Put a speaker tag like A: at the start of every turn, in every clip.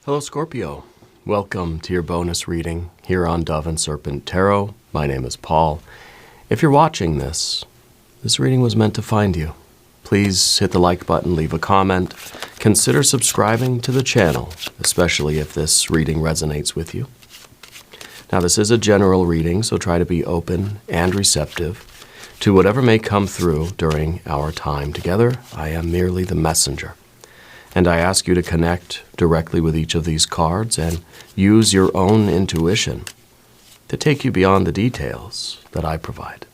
A: Hello, Scorpio. Welcome to your bonus reading here on Dove and Serpent Tarot. My name is Paul. If you're watching this reading was meant to find you. Please hit the like button, leave a comment. Consider subscribing to the channel, especially if this reading resonates with you. Now, this is a general reading, so try to be open and receptive to whatever may come through during our time together. I am merely the messenger. And I ask you to connect directly with each of these cards and use your own intuition to take you beyond the details that I provide.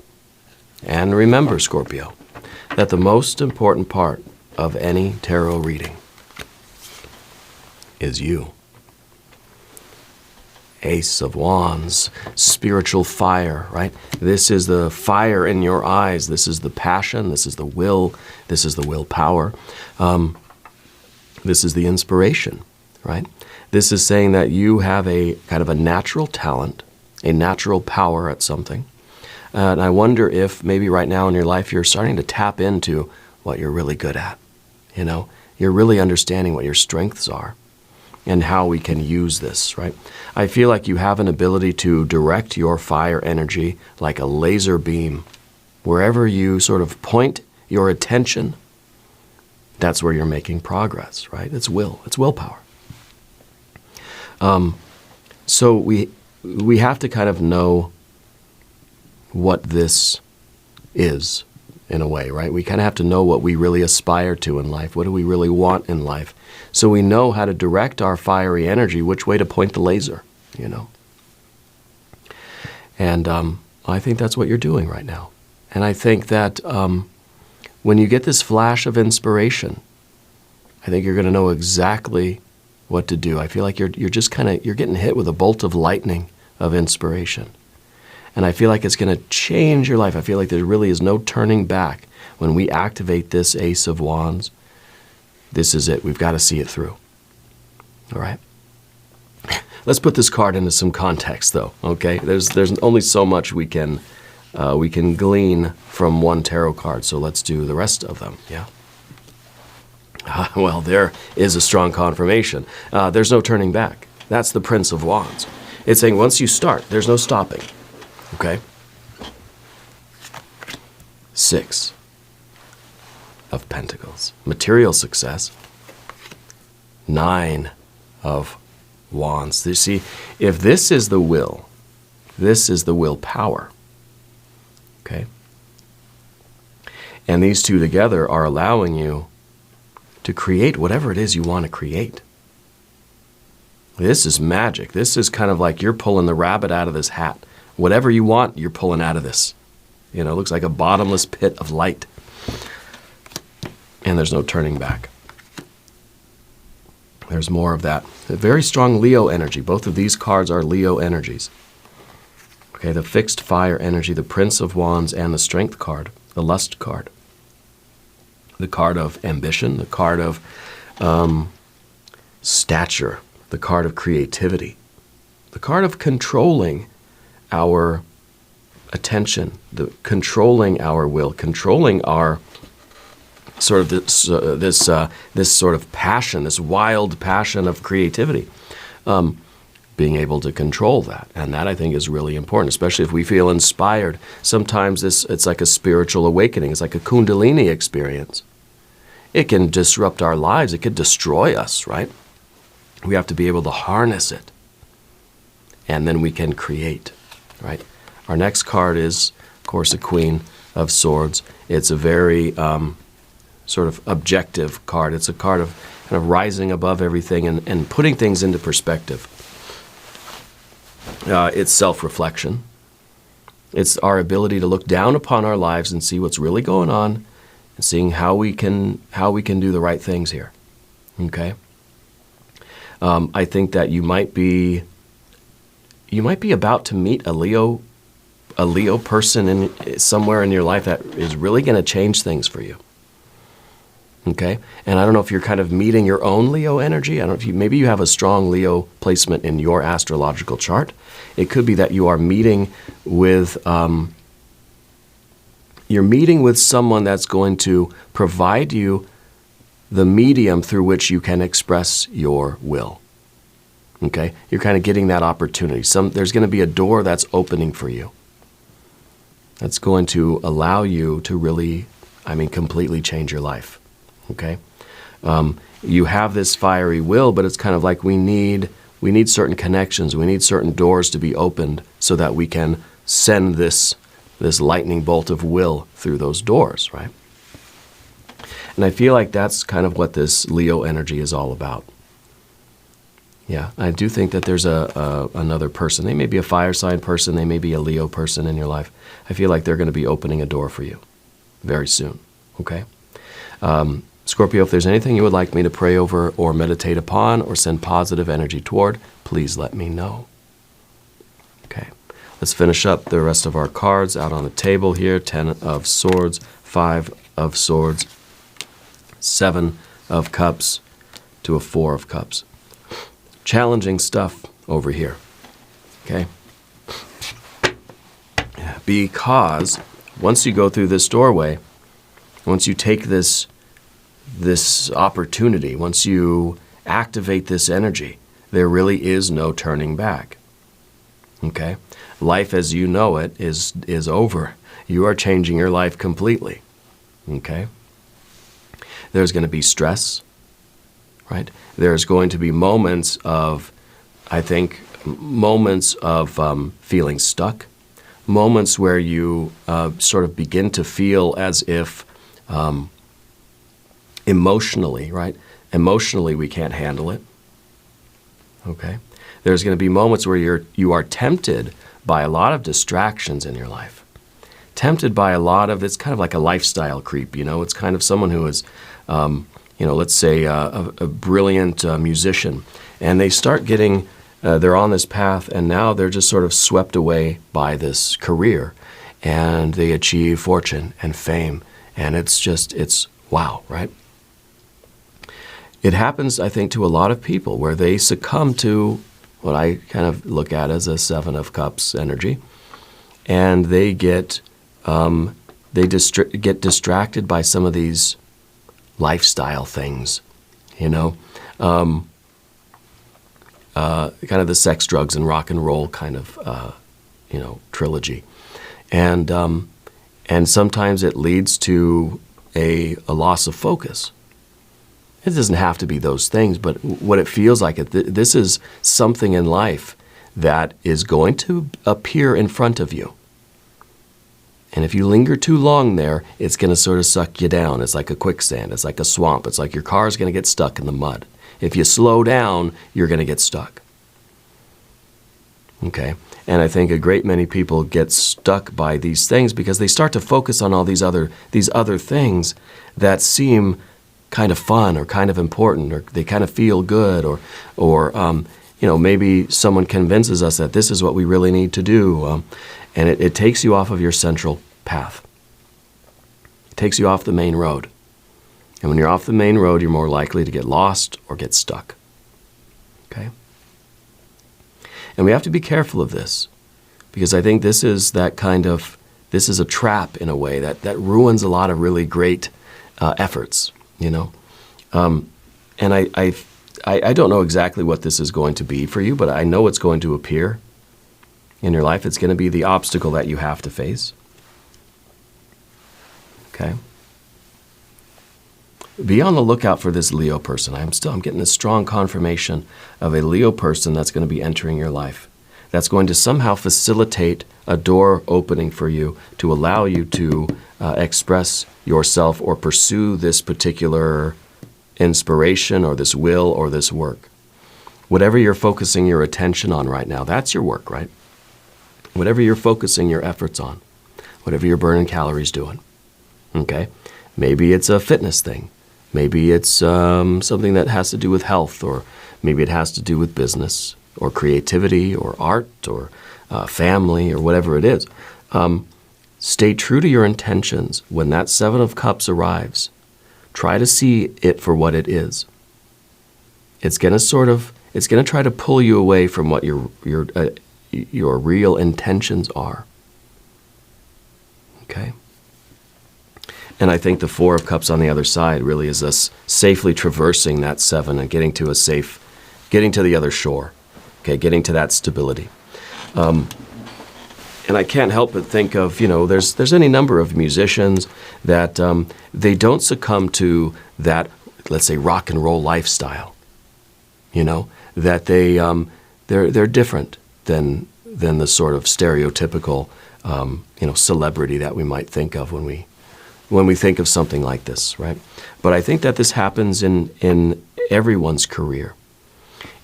A: And remember, Scorpio, that the most important part of any tarot reading is you. Ace of Wands, spiritual fire, right? This is the fire in your eyes. This is the passion. This is the will. This is the willpower. This is the inspiration, right? This is saying that you have a kind of a natural talent, a natural power at something. And I wonder if maybe right now in your life you're starting to tap into what you're really good at. You know, you're really understanding what your strengths are and how we can use this, right? I feel like you have an ability to direct your fire energy like a laser beam. Wherever you sort of point your attention, that's where you're making progress, right? It's will. It's willpower. So we have to kind of know what this is in a way, right? We kind of have to know what we really aspire to in life. What do we really want in life? So we know how to direct our fiery energy, which way to point the laser, you know? And I think that's what you're doing right now. And I think that when you get this flash of inspiration, I think you're going to know exactly what to do. I feel like you're just kind of, you're getting hit with a bolt of lightning of inspiration. And I feel like it's going to change your life. I feel like there really is no turning back when we activate this Ace of Wands. This is it. We've got to see it through. All right? Let's put this card into some context, though, okay? There's only so much we can glean from one tarot card, so let's do the rest of them, yeah? Well, there is a strong confirmation. There's no turning back. That's the Prince of Wands. It's saying once you start, there's no stopping, okay? 6 of Pentacles, material success. 9 of Wands. You see, if this is the will, this is the willpower. Okay? And these two together are allowing you to create whatever it is you want to create. This is magic. This is kind of like you're pulling the rabbit out of this hat. Whatever you want, you're pulling out of this. You know, it looks like a bottomless pit of light. And there's no turning back. There's more of that. A very strong Leo energy. Both of these cards are Leo energies. Okay, the fixed fire energy, the Prince of Wands, and the Strength card, the Lust card. The card of ambition, the card of stature, the card of creativity, the card of controlling our attention, controlling our will, controlling our sort of this sort of passion, this wild passion of creativity. Being able to control that. And that, I think, is really important, especially if we feel inspired. Sometimes it's like a spiritual awakening. It's like a Kundalini experience. It can disrupt our lives. It could destroy us, right? We have to be able to harness it. And then we can create, right? Our next card is, of course, a Queen of Swords. It's a very sort of objective card. It's a card of kind of rising above everything and putting things into perspective. It's self-reflection. It's our ability to look down upon our lives and see what's really going on and seeing how we can do the right things here. Okay? I think that you might be about to meet a Leo person somewhere in your life that is really going to change things for you. Okay? And I don't know if you're kind of meeting your own Leo energy. I don't know if maybe you have a strong Leo placement in your astrological chart. It could be that you are meeting with someone that's going to provide you the medium through which you can express your will. Okay? You're kind of getting that opportunity. There's going to be a door that's opening for you. That's going to allow you to really, completely change your life. Okay? You have this fiery will, but it's kind of like we need certain connections. We need certain doors to be opened so that we can send this lightning bolt of will through those doors, right? And I feel like that's kind of what this Leo energy is all about. Yeah, I do think that there's another person. They may be a fire sign person. They may be a Leo person in your life. I feel like they're going to be opening a door for you very soon, okay? Scorpio, if there's anything you would like me to pray over or meditate upon or send positive energy toward, please let me know. Okay, let's finish up the rest of our cards out on the table here. 10 of Swords, 5 of Swords, 7 of Cups to a 4 of Cups. Challenging stuff over here, okay? Because once you go through this doorway, once you take this opportunity, once you activate this energy, there really is no turning back, okay? Life as you know it is over. You are changing your life completely, okay? There's going to be stress, right? There's going to be moments of, feeling stuck, moments where you sort of begin to feel as if emotionally, right? Emotionally, we can't handle it, okay? There's going to be moments where you are tempted by a lot of distractions in your life, tempted by it's kind of like a lifestyle creep, It's kind of someone who is, let's say a brilliant musician, and they start getting, they're on this path, and now they're just sort of swept away by this career, and they achieve fortune and fame, and it's wow, right? It happens, I think, to a lot of people where they succumb to what I kind of look at as a 7 of Cups energy, and they get distracted by some of these lifestyle things, kind of the sex, drugs, and rock and roll kind of, trilogy. And sometimes it leads to a loss of focus. It doesn't have to be those things, but what it feels like, this is something in life that is going to appear in front of you. And if you linger too long there, it's going to sort of suck you down. It's like a quicksand. It's like a swamp. It's like your car's going to get stuck in the mud. If you slow down, you're going to get stuck. Okay? And I think a great many people get stuck by these things because they start to focus on all these other things that seem kind of fun or kind of important, or they kind of feel good, or maybe someone convinces us that this is what we really need to do. And it takes you off of your central path. It takes you off the main road. And when you're off the main road, you're more likely to get lost or get stuck. Okay? And we have to be careful of this, because I think this is a trap in a way that ruins a lot of really great efforts, And I don't know exactly what this is going to be for you, but I know it's going to appear in your life. It's going to be the obstacle that you have to face. Okay? Be on the lookout for this Leo person. I'm getting a strong confirmation of a Leo person that's going to be entering your life. That's going to somehow facilitate a door opening for you to allow you to express yourself or pursue this particular inspiration or this will or this work. Whatever you're focusing your attention on right now, that's your work, right? Whatever you're focusing your efforts on, whatever you're burning calories doing, okay? Maybe it's a fitness thing. Maybe it's something that has to do with health, or maybe it has to do with business or creativity or art or family or whatever it is. Stay true to your intentions. When that 7 of Cups arrives, try to see it for what it is. It's going to try to pull you away from what your real intentions are. Okay? And I think the 4 of Cups on the other side really is us safely traversing that 7 and getting to the other shore. Okay, getting to that stability. And I can't help but think of, there's any number of musicians that they don't succumb to that, let's say, rock and roll lifestyle. That they're different than the sort of stereotypical, celebrity that we might think of when we think of something like this, right? But I think that this happens in everyone's career.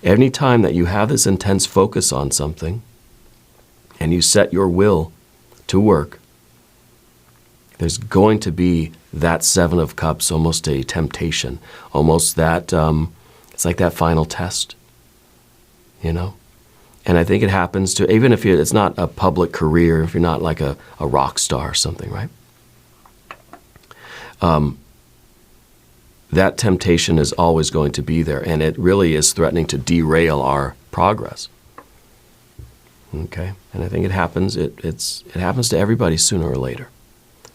A: Any time that you have this intense focus on something, and you set your will to work, there's going to be that Seven of Cups, almost a temptation, almost that, it's like that final test, And I think it happens to, even if it's not a public career, if you're not like a rock star or something, right? That temptation is always going to be there, and it really is threatening to derail our progress. Okay, and I think it happens. It happens to everybody sooner or later.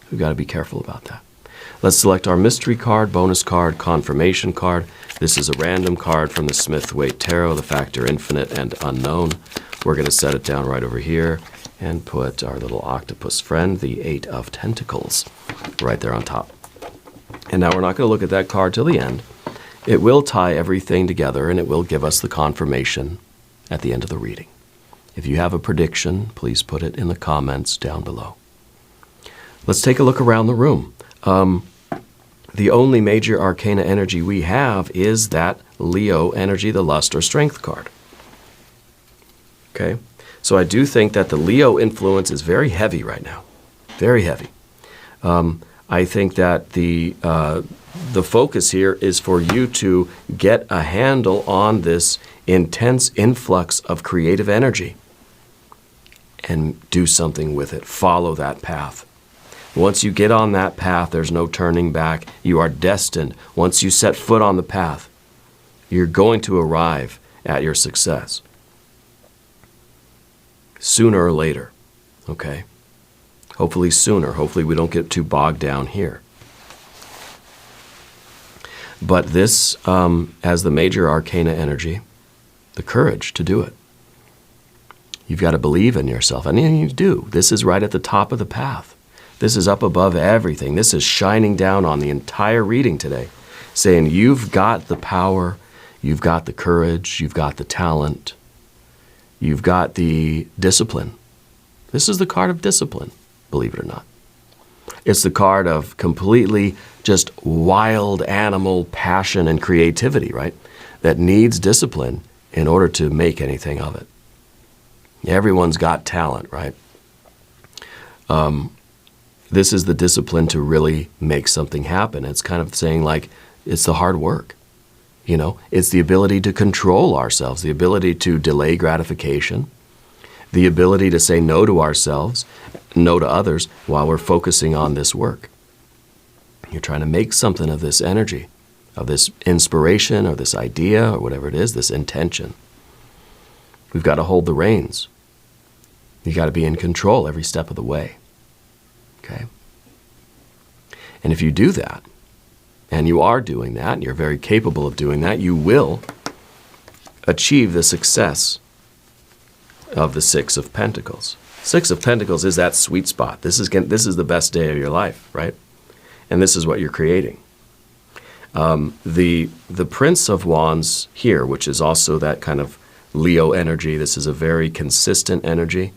A: We've got to be careful about that. Let's select our mystery card, bonus card, confirmation card. This is a random card from the Smith-Waite Tarot, the factor infinite and unknown. We're going to set it down right over here and put our little octopus friend, the Eight of Tentacles, right there on top. And now we're not going to look at that card till the end. It will tie everything together, and it will give us the confirmation at the end of the reading. If you have a prediction, please put it in the comments down below. Let's take a look around the room. The only major arcana energy we have is that Leo energy, the lust or strength card. Okay? So I do think that the Leo influence is very heavy right now. Very heavy. I think that the focus here is for you to get a handle on this intense influx of creative energy and do something with it. Follow that path. Once you get on that path, there's no turning back. You are destined. Once you set foot on the path, you're going to arrive at your success. Sooner or later, okay? Hopefully sooner. Hopefully we don't get too bogged down here. But this, as the major arcana energy, the courage to do it. You've got to believe in yourself. And you do. This is right at the top of the path. This is up above everything. This is shining down on the entire reading today, saying you've got the power, you've got the courage, you've got the talent, you've got the discipline. This is the card of discipline, believe it or not. It's the card of completely just wild animal passion and creativity, right? That needs discipline in order to make anything of it. Everyone's got talent, right? This is the discipline to really make something happen. It's kind of saying like, it's the hard work. It's the ability to control ourselves, the ability to delay gratification, the ability to say no to ourselves, no to others while we're focusing on this work. You're trying to make something of this energy, of this inspiration or this idea or whatever it is, this intention. We've got to hold the reins. You've got to be in control every step of the way. Okay? And if you do that, and you are doing that, and you're very capable of doing that, you will achieve the success of the Six of Pentacles. Six of Pentacles is that sweet spot. This is the best day of your life, right? And this is what you're creating. The Prince of Wands here, which is also that kind of Leo energy, this is a very consistent energy.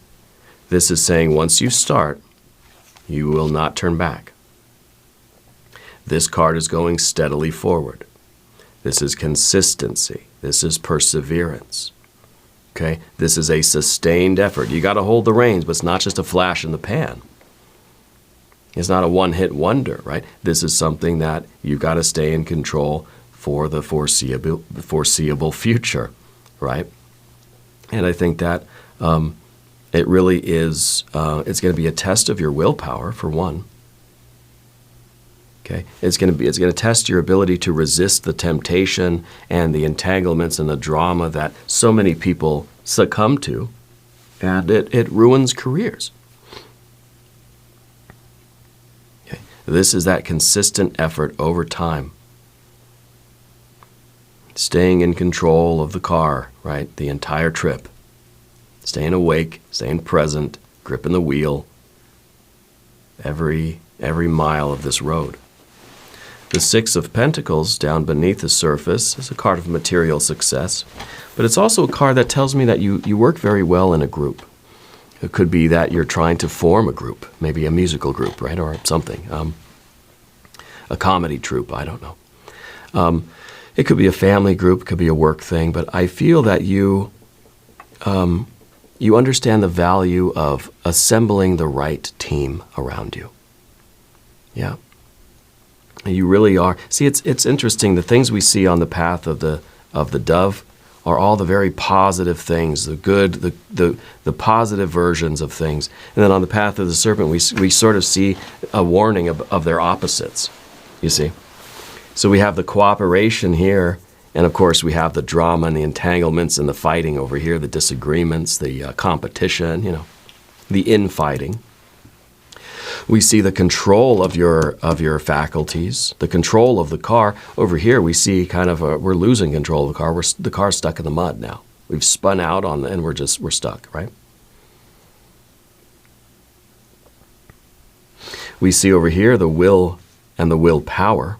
A: This is saying once you start, you will not turn back. This card is going steadily forward. This is consistency. This is perseverance. Okay? This is a sustained effort. You got to hold the reins, but it's not just a flash in the pan. It's not a one-hit wonder, right? This is something that you've got to stay in control for the foreseeable future, right? And I think that it really is, it's going to be a test of your willpower, for one. Okay? It's going to test your ability to resist the temptation and the entanglements and the drama that so many people succumb to, and it ruins careers. Okay? This is that consistent effort over time. staying in control of the car, right? The entire trip. Staying awake, staying present, gripping the wheel every mile of this road. The Six of Pentacles down beneath the surface is a card of material success, but it's also a card that tells me that you work very well in a group. It could be that you're trying to form a group, maybe a musical group, right, or something, a comedy troupe, I don't know. It could be a family group, it could be a work thing, but I feel that you understand the value of assembling the right team around you. Yeah. You really are. See, it's interesting. The things we see on the path of the dove are all the very positive things, the good, the positive versions of things. And then on the path of the serpent, we sort of see a warning of their opposites, you see. So we have the cooperation here, and of course we have the drama and the entanglements and the fighting over here, the disagreements, the competition, the infighting. We see the control of your faculties, the control of the car. Over here we see kind of we're losing control of the car. The car's stuck in the mud now. We've spun out and we're stuck, right? We see over here the will and the willpower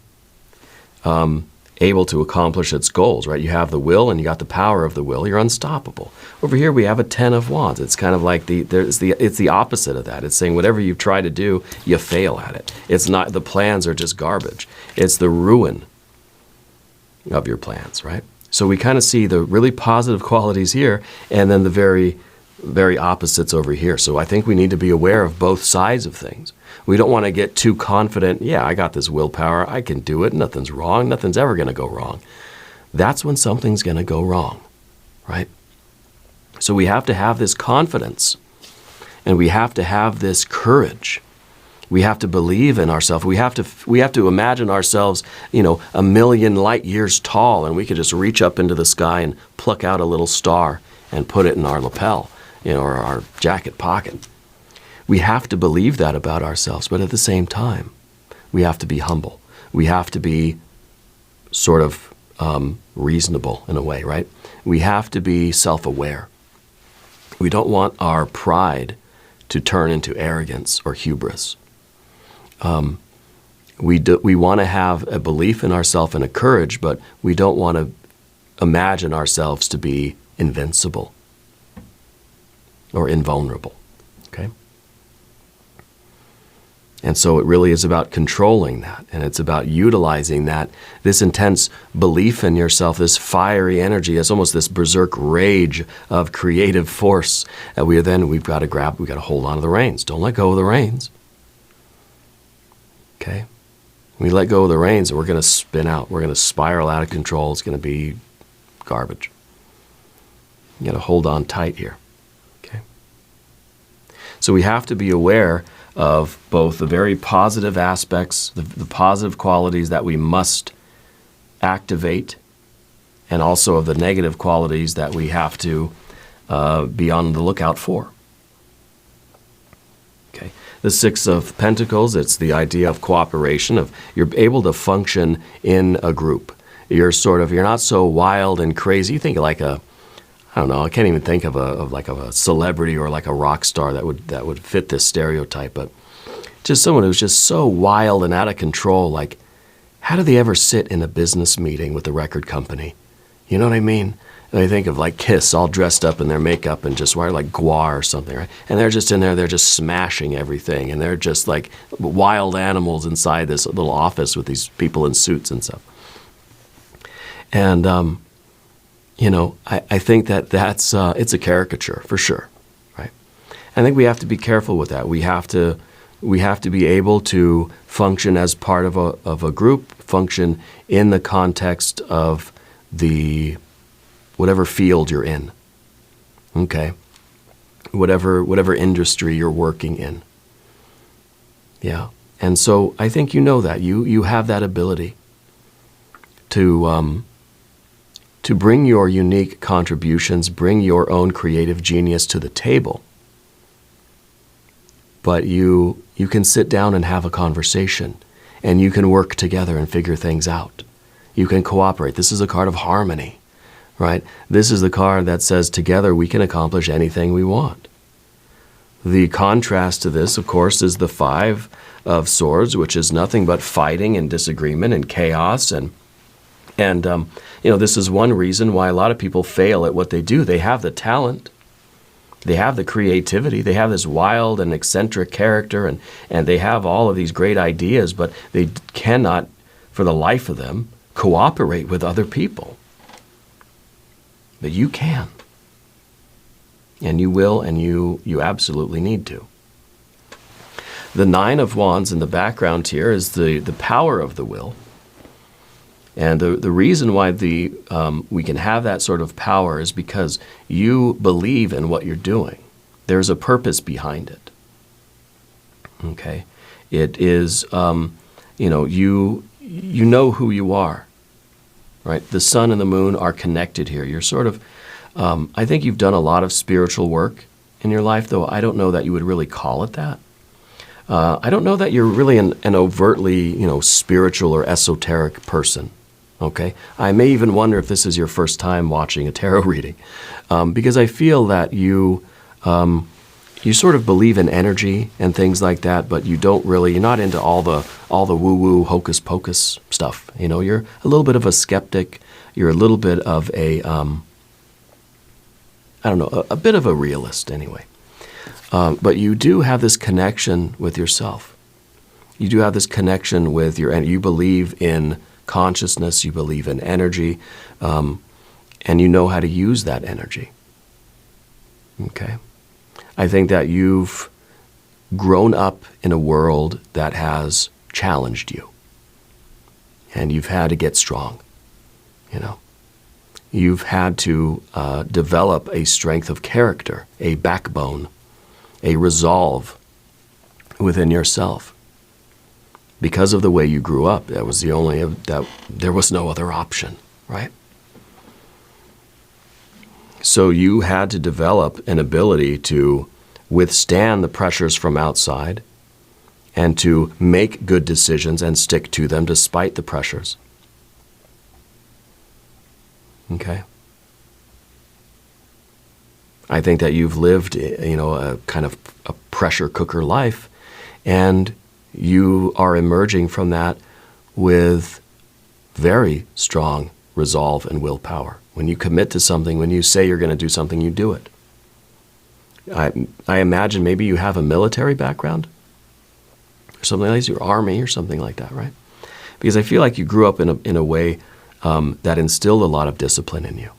A: able to accomplish its goals, right? You have the will and you got the power of the will. You're unstoppable. Over here we have a Ten of Wands. It's kind of like it's the opposite of that. It's saying whatever you try to do, you fail at it. It's not, the plans are just garbage. It's the ruin of your plans, right? So we kind of see the really positive qualities here and then the very, very opposites over here. So I think we need to be aware of both sides of things. We don't want to get too confident. Yeah, I got this willpower. I can do it. Nothing's wrong. Nothing's ever going to go wrong. That's when something's going to go wrong, right? So we have to have this confidence and we have to have this courage. We have to believe in ourselves. We have to imagine ourselves, a million light years tall, and we could just reach up into the sky and pluck out a little star and put it in our lapel, or our jacket pocket. We have to believe that about ourselves, but at the same time, we have to be humble. We have to be sort of reasonable in a way, right? We have to be self-aware. We don't want our pride to turn into arrogance or hubris. We want to have a belief in ourselves and a courage, but we don't want to imagine ourselves to be invincible or invulnerable, okay? And so it really is about controlling that, and it's about utilizing that, this intense belief in yourself, this fiery energy, it's almost this berserk rage of creative force. And we've got to hold on to the reins. Don't let go of the reins. Okay? When we let go of the reins, we're going to spin out. We're going to spiral out of control. It's going to be garbage. You got to hold on tight here. Okay? So we have to be aware of both the very positive aspects, the positive qualities that we must activate, and also of the negative qualities that we have to be on the lookout for. Okay. The Six of Pentacles, it's the idea of cooperation, of you're able to function in a group. You're not so wild and crazy. You think like I don't know, I can't even think of a celebrity or like a rock star that would fit this stereotype, but just someone who's just so wild and out of control. Like, how do they ever sit in a business meeting with the record company? You know what I mean? And I think of like Kiss, all dressed up in their makeup and just wear like guar or something, right? And they're just in there, they're just smashing everything, and they're just like wild animals inside this little office with these people in suits and stuff. And I think that's it's a caricature for sure, right? I think we have to be careful with that. We have to be able to function as part of a group, function in the context of whatever field you're in, okay? Whatever industry you're working in. Yeah, and so I think that. You have that ability to bring your unique contributions, bring your own creative genius to the table. But you can sit down and have a conversation, and you can work together and figure things out. You can cooperate. This is a card of harmony, right? This is the card that says together we can accomplish anything we want. The contrast to this, of course, is the Five of Swords, which is nothing but fighting and disagreement and chaos. And this is one reason why a lot of people fail at what they do. They have the talent. They have the creativity. They have this wild and eccentric character, and they have all of these great ideas, but they cannot, for the life of them, cooperate with other people. But you can. And you will, and you absolutely need to. The Nine of Wands in the background here is the power of the will. And the reason why we can have that sort of power is because you believe in what you're doing. There's a purpose behind it. Okay? It is, you know who you are. Right? The sun and the moon are connected here. You're sort of, I think you've done a lot of spiritual work in your life, though I don't know that you would really call it that. I don't know that you're really an overtly, spiritual or esoteric person. Okay? I may even wonder if this is your first time watching a tarot reading, because I feel that you sort of believe in energy and things like that, but you're not into all the woo-woo, hocus-pocus stuff. You're a little bit of a skeptic. You're a little bit of a bit of a realist anyway. But you do have this connection with yourself. You do have this connection with and you believe in consciousness, you believe in energy, and you know how to use that energy. Okay? I think that you've grown up in a world that has challenged you. And you've had to get strong, You've had to develop a strength of character, a backbone, a resolve within yourself. Because of the way you grew up, there was no other option, right? So you had to develop an ability to withstand the pressures from outside and to make good decisions and stick to them despite the pressures. Okay? I think that you've lived, a kind of a pressure cooker life, and you are emerging from that with very strong resolve and willpower. When you commit to something, when you say you're going to do something, you do it. I imagine maybe you have a military background or something like this, your army or something like that, right? Because I feel like you grew up in a way that instilled a lot of discipline in you.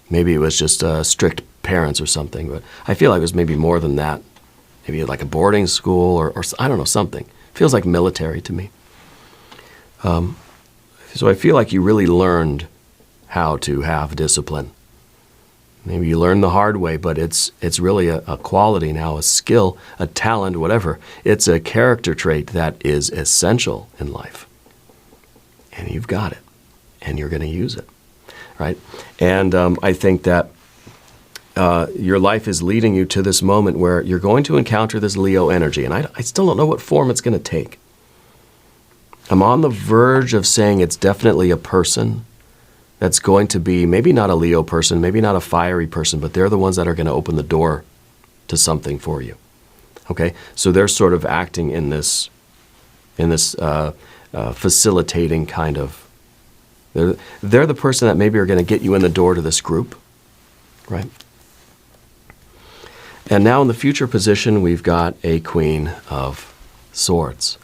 A: Maybe it was just strict parents or something, but I feel like it was maybe more than that. Maybe like a boarding school or I don't know, something. Feels like military to me. So I feel like you really learned how to have discipline. Maybe you learned the hard way, but it's really a quality now, a skill, a talent, whatever. It's a character trait that is essential in life. And you've got it. And you're going to use it. Right? And I think that your life is leading you to this moment where you're going to encounter this Leo energy. And I still don't know what form it's going to take. I'm on the verge of saying it's definitely a person that's going to be maybe not a Leo person, maybe not a fiery person, but they're the ones that are going to open the door to something for you. Okay? So they're sort of acting in this facilitating kind of. They're the person that maybe are going to get you in the door to this group, right? And now in the future position, we've got a Queen of Swords.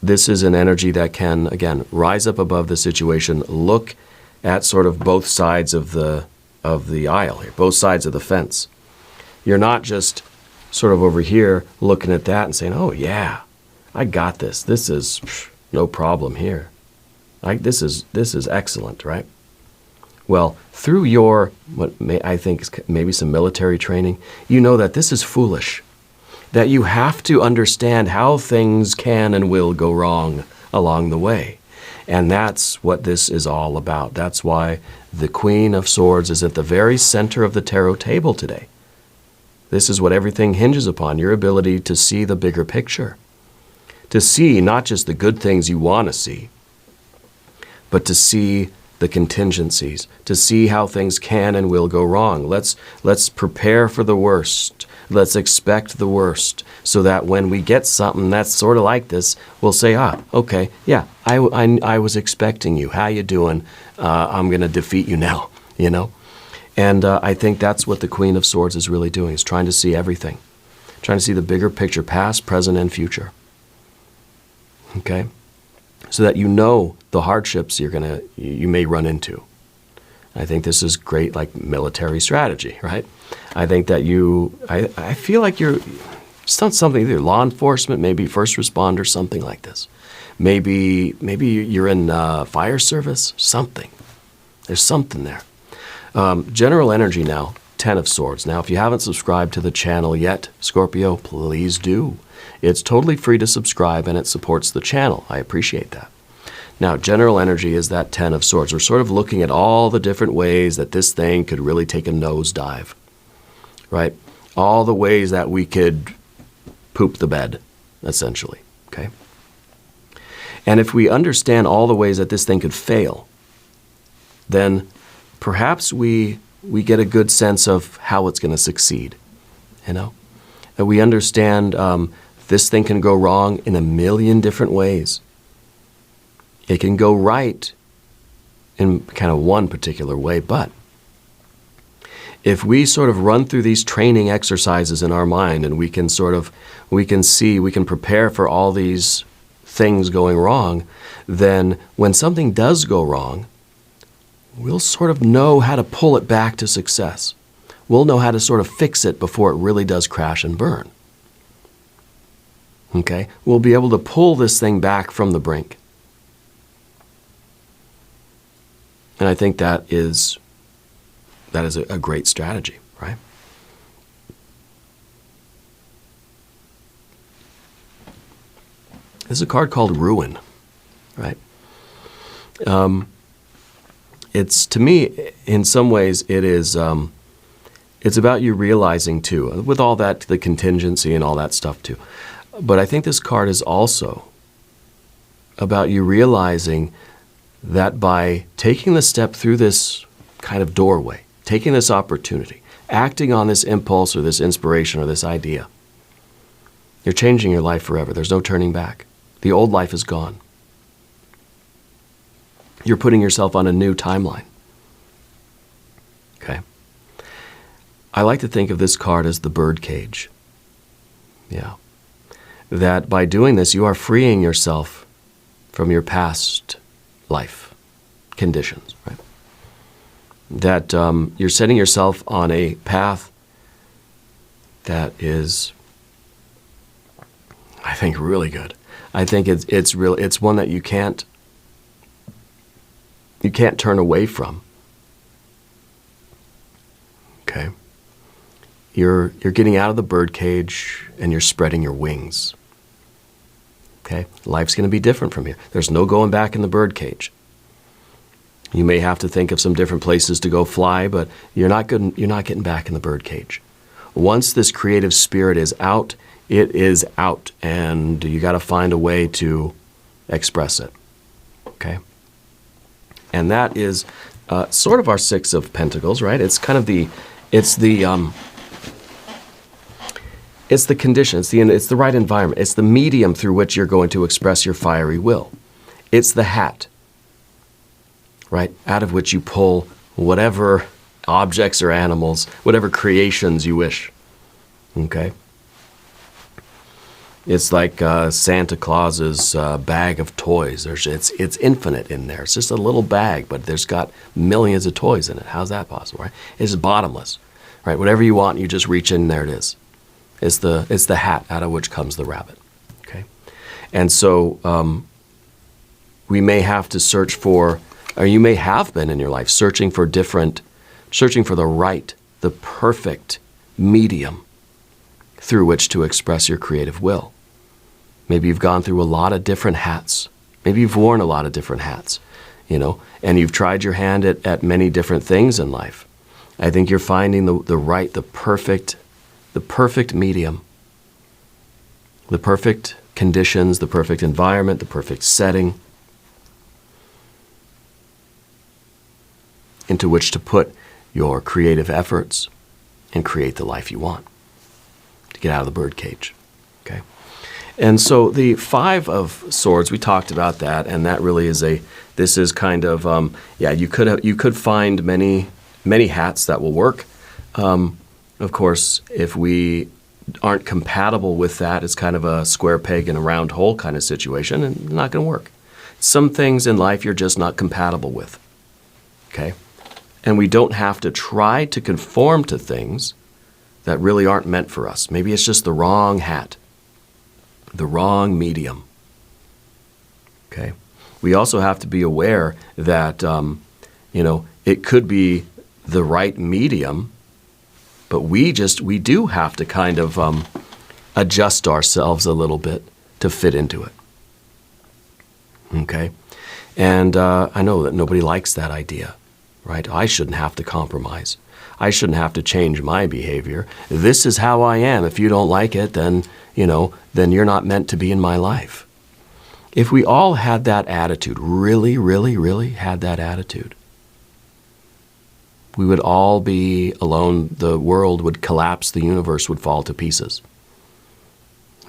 A: This is an energy that can, again, rise up above the situation, look at sort of both sides of the aisle here, both sides of the fence. You're not just sort of over here looking at that and saying, oh yeah, I got this. This is no problem here. This is excellent, right? Well, through your, I think is maybe some military training, you know that this is foolish, that you have to understand how things can and will go wrong along the way. And that's what this is all about. That's why the Queen of Swords is at the very center of the tarot table today. This is what everything hinges upon, your ability to see the bigger picture, to see not just the good things you want to see, but to see the contingencies, to see how things can and will go wrong. Let's prepare for the worst. Let's expect the worst, so that when we get something that's sort of like this, we'll say, okay, yeah, I was expecting you. How you doing? I'm going to defeat you now, you know? And I think that's what the Queen of Swords is really doing, is trying to see everything, trying to see the bigger picture, past, present, and future. Okay? So that you know the hardships you may run into. I think this is great, like military strategy, right? I think that I feel like you're done something, either law enforcement, maybe first responder, something like this. Maybe you're in fire service, something. There's something there. General energy now, 10 of Swords. Now, if you haven't subscribed to the channel yet, Scorpio, please do. It's totally free to subscribe, and it supports the channel. I appreciate that. Now, general energy is that 10 of Swords. We're sort of looking at all the different ways that this thing could really take a nosedive, right? All the ways that we could poop the bed, essentially, okay? And if we understand all the ways that this thing could fail, then perhaps we get a good sense of how it's going to succeed, you know? That we understand this thing can go wrong in a million different ways. It can go right in kind of one particular way, but if we sort of run through these training exercises in our mind, and we can prepare for all these things going wrong, then when something does go wrong, we'll sort of know how to pull it back to success. We'll know how to sort of fix it before it really does crash and burn. Okay? We'll be able to pull this thing back from the brink. And I think that is a great strategy, right? This is a card called Ruin, right? It's, to me, in some ways, it's about you realizing too, with all that, the contingency and all that stuff too. But I think this card is also about you realizing that by taking the step through this kind of doorway, taking this opportunity, acting on this impulse or this inspiration or this idea, you're changing your life forever. There's no turning back. The old life is gone. You're putting yourself on a new timeline. Okay? I like to think of this card as the bird cage. Yeah. That by doing this, you are freeing yourself from your past life conditions, right? That you're setting yourself on a path that is, I think, really good. I think it's one that you can't turn away from. Okay? You're getting out of the bird cage and you're spreading your wings. Okay? Life's going to be different from here. There's no going back in the bird cage. You may have to think of some different places to go fly, but you're not getting back in the bird cage. Once this creative spirit is out, it is out, and you got to find a way to express it. Okay? And that is sort of our Six of Pentacles, right? It's kind of the condition, it's the right environment, it's the medium through which you're going to express your fiery will. It's the hat, right, out of which you pull whatever objects or animals, whatever creations you wish. Okay? It's like Santa Claus's bag of toys. It's infinite in there. It's just a little bag, but there's got millions of toys in it. How's that possible, right? It's bottomless, right? Whatever you want, you just reach in, there it is. It's the hat out of which comes the rabbit, okay? And so we may have to search for, or you may have been in your life searching for the right, the perfect medium through which to express your creative will. Maybe you've gone through a lot of different hats. Maybe you've worn a lot of different hats, you know, and you've tried your hand at many different things in life. I think you're finding the perfect medium, the perfect conditions, the perfect environment, the perfect setting into which to put your creative efforts and create the life you want, to get out of the birdcage. Okay? And so the Five of Swords, we talked about that, and that really is this is kind of, you could find many hats that will work. Of course, if we aren't compatible with that, it's kind of a square peg in a round hole kind of situation, and it's not going to work. Some things in life you're just not compatible with. Okay? And we don't have to try to conform to things that really aren't meant for us. Maybe it's just the wrong hat, the wrong medium. Okay? We also have to be aware that, it could be the right medium, but we do have to kind of adjust ourselves a little bit to fit into it. Okay? And I know that nobody likes that idea, right? I shouldn't have to compromise. I shouldn't have to change my behavior. This is how I am. If you don't like it, then you're not meant to be in my life. If we all had that attitude, really, really, really had that attitude, we would all be alone. The world would collapse. The universe would fall to pieces.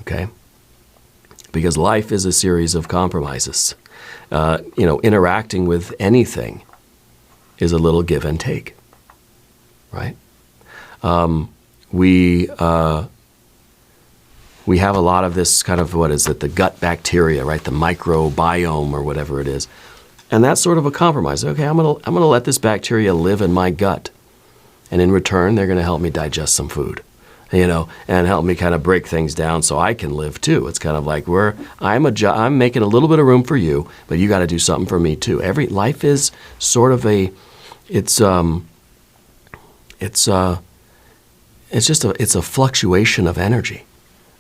A: Okay? Because life is a series of compromises. Interacting with anything is a little give and take. Right? We have a lot of this kind of, the gut bacteria, right? The microbiome or whatever it is. And that's sort of a compromise. Okay, I'm gonna let this bacteria live in my gut. And in return, they're gonna help me digest some food, and help me kind of break things down so I can live too. It's kind of like I'm making a little bit of room for you, but you gotta do something for me too. Life is sort of it's a fluctuation of energy,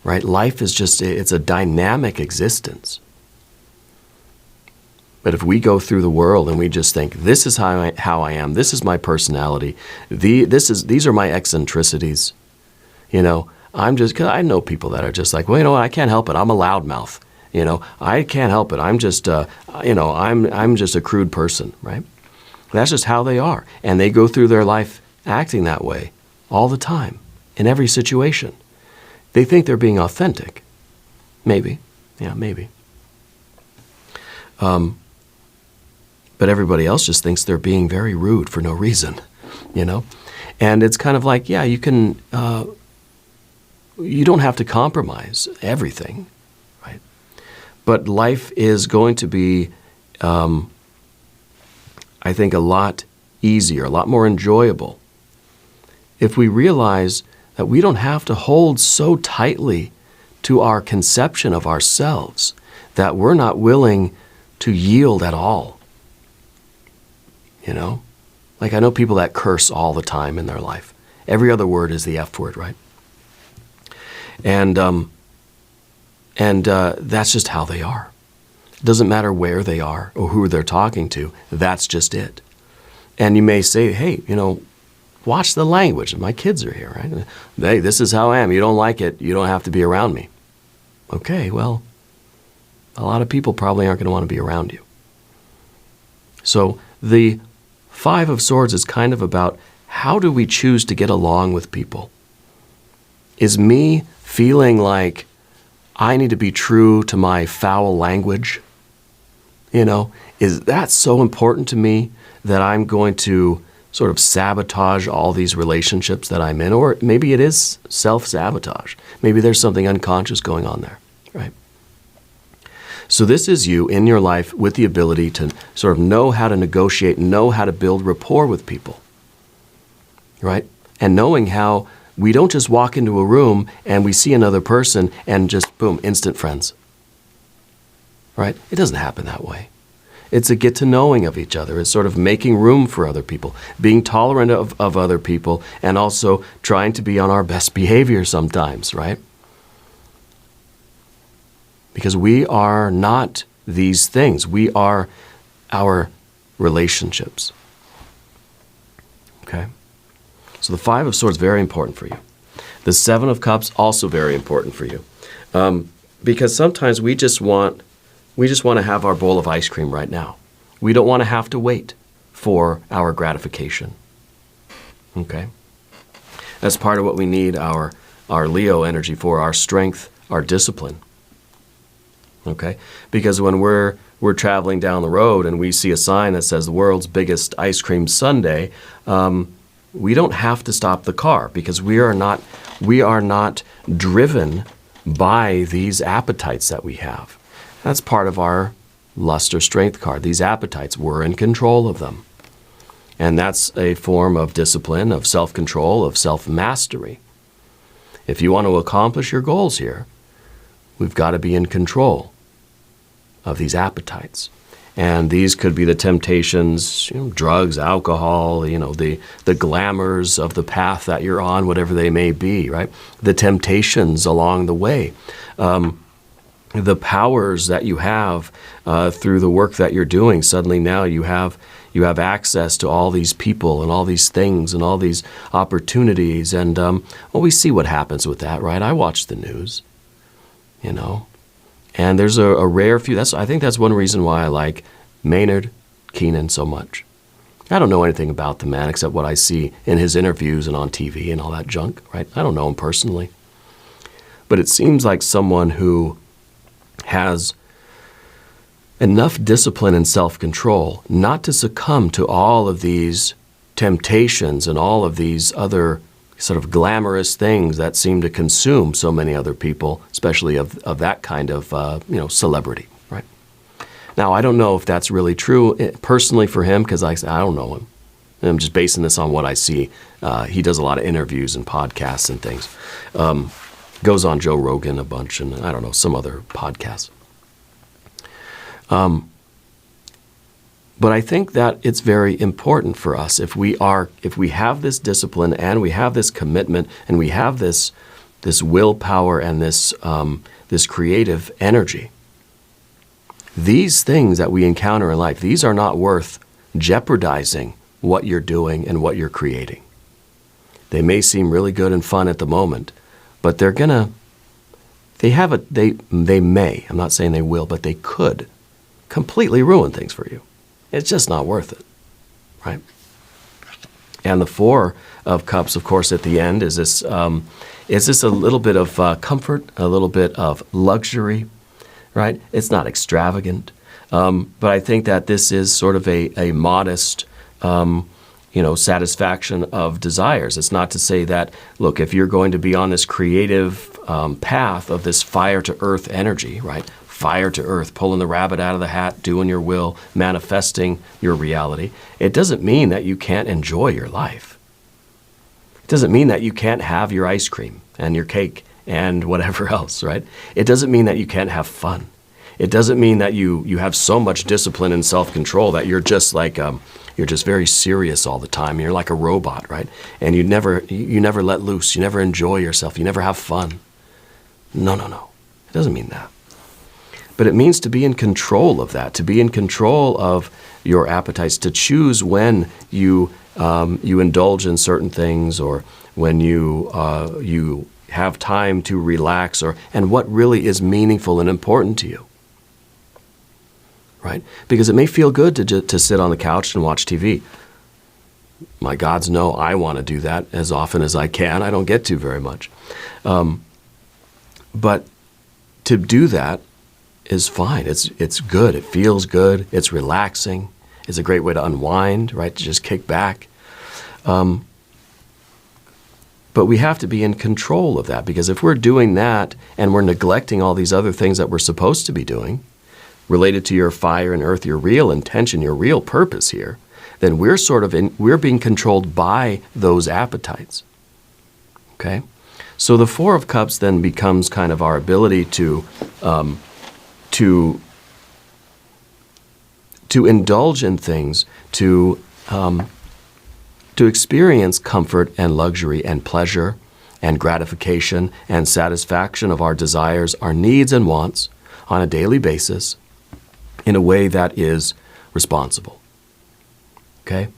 A: right? Life is it's a dynamic existence. But if we go through the world and we just think, this is how I am, this is my personality, these are my eccentricities, cause I know people that are just like, well, I can't help it. I'm a loudmouth. I can't help it. I'm just, I'm just a crude person, right? That's just how they are. And they go through their life acting that way all the time, in every situation. They think they're being authentic. Maybe. Yeah, maybe. But everybody else just thinks they're being very rude for no reason, And it's kind of like, you can, you don't have to compromise everything, right? But life is going to be, I think, a lot easier, a lot more enjoyable if we realize that we don't have to hold so tightly to our conception of ourselves that we're not willing to yield at all. Like I know people that curse all the time in their life. Every other word is the F word, right? And that's just how they are. It doesn't matter where they are or who they're talking to. That's just it. And you may say, hey, watch the language. My kids are here, right? Hey, this is how I am. You don't like it, you don't have to be around me. Okay, well, a lot of people probably aren't going to want to be around you. So the Five of Swords is kind of about, how do we choose to get along with people? Is me feeling like I need to be true to my foul language? Is that so important to me that I'm going to sort of sabotage all these relationships that I'm in? Or maybe it is self-sabotage. Maybe there's something unconscious going on there, right? So this is you in your life with the ability to sort of know how to negotiate, know how to build rapport with people, right? And knowing how we don't just walk into a room and we see another person and just, boom, instant friends, right? It doesn't happen that way. It's a get to knowing of each other. It's sort of making room for other people, being tolerant of other people, and also trying to be on our best behavior sometimes, right? Because we are not these things. We are our relationships. Okay? So the Five of Swords, very important for you. The Seven of Cups, also very important for you. Because sometimes we just want to have our bowl of ice cream right now. We don't want to have to wait for our gratification. Okay? That's part of what we need our Leo energy for, our strength, our discipline. Okay? Because when we're traveling down the road and we see a sign that says the world's biggest ice cream sundae, we don't have to stop the car because we are not driven by these appetites that we have. That's part of our lust or strength card. These appetites, we're in control of them. And that's a form of discipline, of self-control, of self-mastery. If you want to accomplish your goals here, we've got to be in control of these appetites. And these could be the temptations, drugs, alcohol, the glamours of the path that you're on, whatever they may be, right? The temptations along the way. The powers that you have through the work that you're doing. Suddenly now you have access to all these people and all these things and all these opportunities. And we see what happens with that, right? I watch the news, And there's a rare few. I think that's one reason why I like Maynard Keenan so much. I don't know anything about the man except what I see in his interviews and on TV and all that junk, right? I don't know him personally. But it seems like someone who has enough discipline and self-control not to succumb to all of these temptations and all of these other sort of glamorous things that seem to consume so many other people, especially of that kind of celebrity, right? Now, I don't know if that's really true personally for him because I don't know him. I'm just basing this on what I see. He does a lot of interviews and podcasts and things. Goes on Joe Rogan a bunch and I don't know, some other podcasts. But I think that it's very important for us if we have this discipline and we have this commitment and we have this willpower and this creative energy. These things that we encounter in life, these are not worth jeopardizing what you're doing and what you're creating. They may seem really good and fun at the moment, but they may, I'm not saying they will, but they could completely ruin things for you. It's just not worth it, right? And the Four of Cups, of course, at the end is this a little bit of comfort, a little bit of luxury, right? It's not extravagant, but I think that this is sort of a modest, satisfaction of desires. It's not to say that, look, if you're going to be on this creative path of this fire to earth energy, right? Fire to earth, pulling the rabbit out of the hat, doing your will, manifesting your reality. It doesn't mean that you can't enjoy your life. It doesn't mean that you can't have your ice cream and your cake and whatever else, right? It doesn't mean that you can't have fun. It doesn't mean that you have so much discipline and self-control that you're just like, you're just very serious all the time. You're like a robot, right? And you never let loose. You never enjoy yourself. You never have fun. No. It doesn't mean that. But it means to be in control of that, to be in control of your appetites, to choose when you indulge in certain things or when you have time to relax and what really is meaningful and important to you, right? Because it may feel good to sit on the couch and watch TV. My gods know I want to do that as often as I can. I don't get to very much. But to do that is fine. It's good. It feels good. It's relaxing. It's a great way to unwind, right? To just kick back. But we have to be in control of that because if we're doing that and we're neglecting all these other things that we're supposed to be doing, related to your fire and earth, your real intention, your real purpose here, then we're being controlled by those appetites. Okay? So the Four of Cups then becomes kind of our ability to indulge in things, to experience comfort and luxury and pleasure and gratification and satisfaction of our desires, our needs and wants on a daily basis in a way that is responsible. Okay?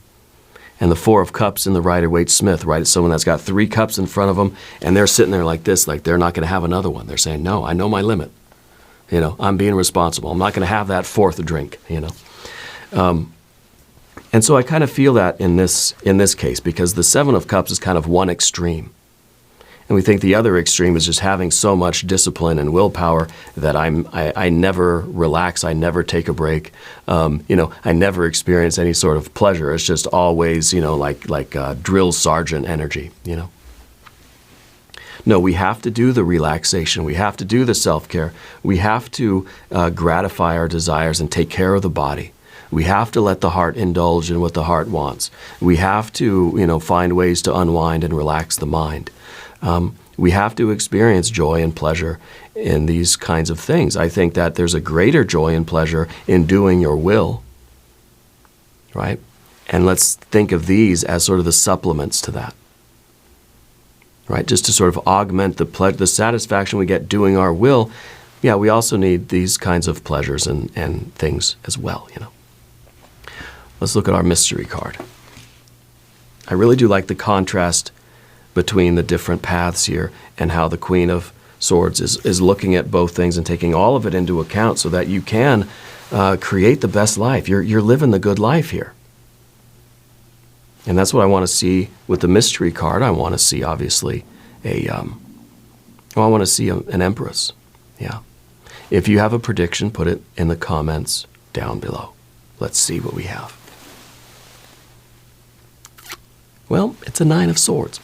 A: And the Four of Cups in the Rider-Waite-Smith, right? It's someone that's got 3 cups in front of them and they're sitting there like this, like they're not going to have another one. They're saying, no, I know my limit. I'm being responsible. I'm not going to have that 4th drink, And so I kind of feel that in this case, because the Seven of Cups is kind of one extreme. And we think the other extreme is just having so much discipline and willpower that I never relax, I never take a break, I never experience any sort of pleasure. It's just always, like drill sergeant energy, No, we have to do the relaxation. We have to do the self-care. We have to gratify our desires and take care of the body. We have to let the heart indulge in what the heart wants. We have to, find ways to unwind and relax the mind. We have to experience joy and pleasure in these kinds of things. I think that there's a greater joy and pleasure in doing your will, right? And let's think of these as sort of the supplements to that, right? Just to sort of augment the satisfaction we get doing our will. Yeah, we also need these kinds of pleasures and things as well, Let's look at our mystery card. I really do like the contrast between the different paths here and how the Queen of Swords is looking at both things and taking all of it into account so that you can create the best life. You're living the good life here. And that's what I want to see with the mystery card. I want to see, obviously, an Empress. Yeah. If you have a prediction, put it in the comments down below. Let's see what we have. Well, it's a Nine of Swords.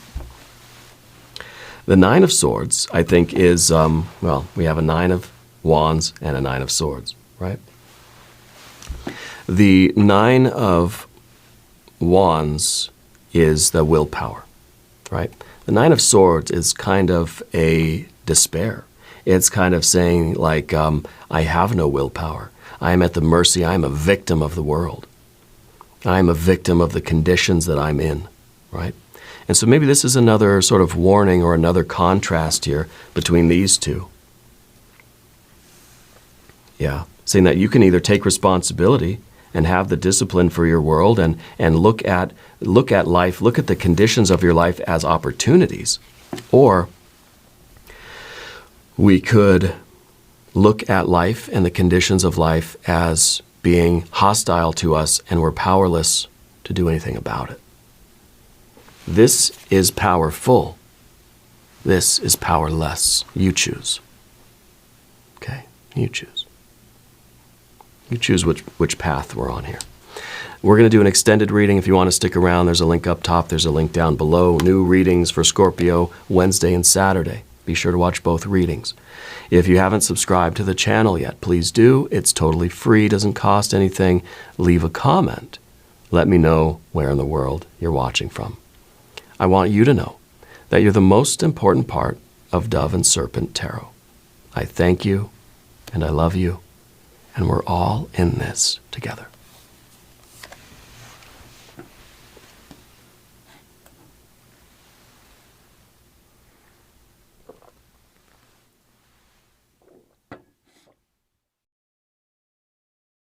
A: The Nine of Swords, I think, is, we have a Nine of Wands and a Nine of Swords, right? The Nine of Wands is the willpower, right? The Nine of Swords is kind of a despair. It's kind of saying, like, I have no willpower. I am at the mercy. I am a victim of the world. I am a victim of the conditions that I'm in, right? And so maybe this is another sort of warning or another contrast here between these two. Yeah, saying that you can either take responsibility and have the discipline for your world and look at life, look at the conditions of your life as opportunities, or we could look at life and the conditions of life as being hostile to us and we're powerless to do anything about it. This is powerful. This is powerless. You choose. Okay, you choose. You choose which path we're on here. We're going to do an extended reading. If you want to stick around, there's a link up top. There's a link down below. New readings for Scorpio Wednesday and Saturday. Be sure to watch both readings. If you haven't subscribed to the channel yet, please do. It's totally free, doesn't cost anything. Leave a comment. Let me know where in the world you're watching from. I want you to know that you're the most important part of Dove and Serpent Tarot. I thank you, and I love you, and we're all in this together.